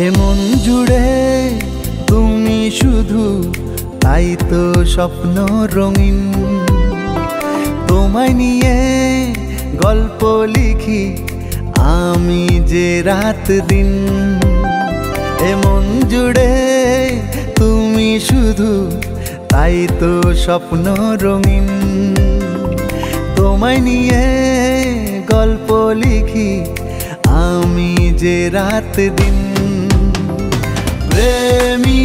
এমন জুড়ে তুমি শুধু, তাই তো স্বপ্ন রঙিন। তোমায় নিয়ে গল্প লিখি আমি যে রাত দিন। এমন জুড়ে তুমি শুধু, তাই তো স্বপ্ন রঙিন। তোমায় নিয়ে গল্প লিখি আমি যে রাত দিন। প্রেমী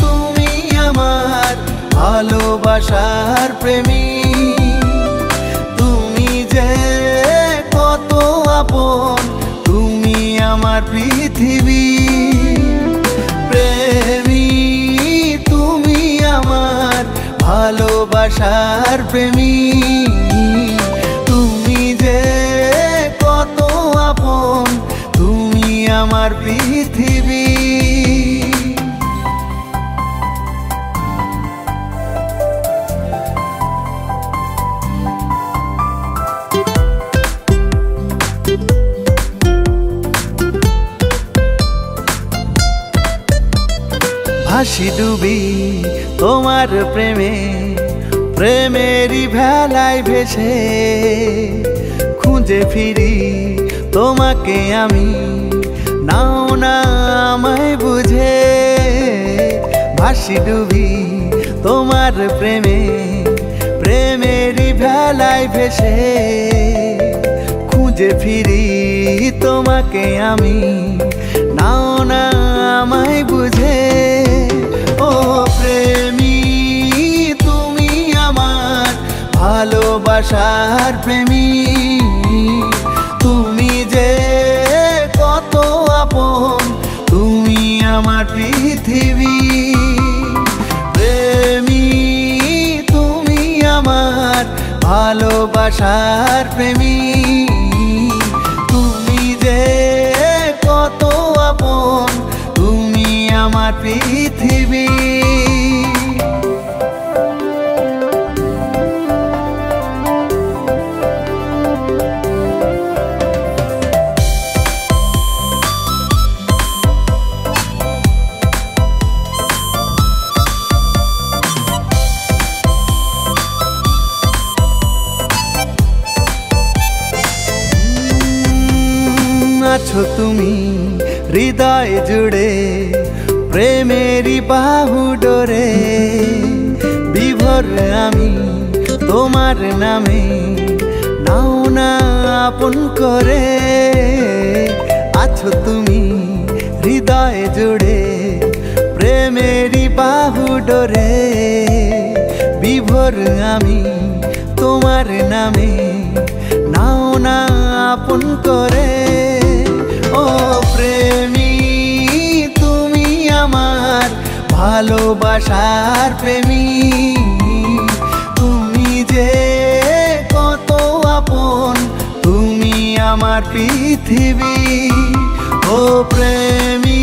তুমি আমার ভালোবাসার প্রেমী, তুমি যে কত আপন, তুমি আমার পৃথিবী। প্রেমী তুমি আমার ভালোবাসার প্রেমী, তুমি যে কত আপন, তুমি আমার পৃথিবী। ভাসি ডুবি তোমার প্রেমে, প্রেমেরই ভেলায় ভেসে। খুঁজে ফিরি তোমাকে আমি, নাও না আমায় বুঝে। ভাসি ডুবি তোমার প্রেমে, প্রেমেরই ভেলায় ভেসে। খুঁজে ফিরি তোমাকে আমি, নাও না আমায় বুঝে। ও প্রেমী তুমি আমার ভালোবাসার প্রেমী, তুমি যে কত আপন, তুমি আমার পৃথিবী। প্রেমী তুমি আমার ভালোবাসার প্রেমী, তুমি যে কত আপন, তুমি আমার পৃথিবী। আছো তুমি হৃদয় জুড়ে, প্রেমেরই বাহু ডোরে। বিভোর আমি তোমার নামে, নাও না আপন করে। আছো তুমি হৃদয় জুড়ে, প্রেমেরই বাহু ডোরে। বিভোর আমি তোমার নামে, নাও না আপন করে। ও প্রেমী তুমি আমার ভালোবাসার প্রেমী, তুমি যে কত আপন, তুমি আমার পৃথিবী। ও প্রেমী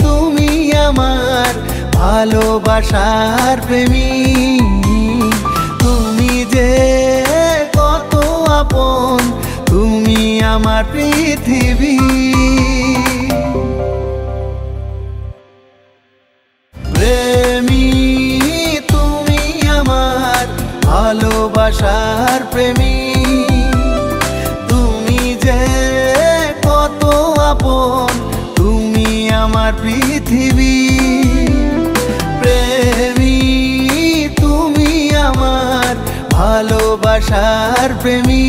তুমি আমার ভালোবাসার প্রেমী, তুমি যে কত আপন, তুমি আমার পৃথিবী। প্রেমী তুমি আমার ভালোবাসার প্রেমী, তুমি যে কত আপন, তুমি আমার পৃথিবী। প্রেমী তুমি আমার ভালোবাসার প্রেমী,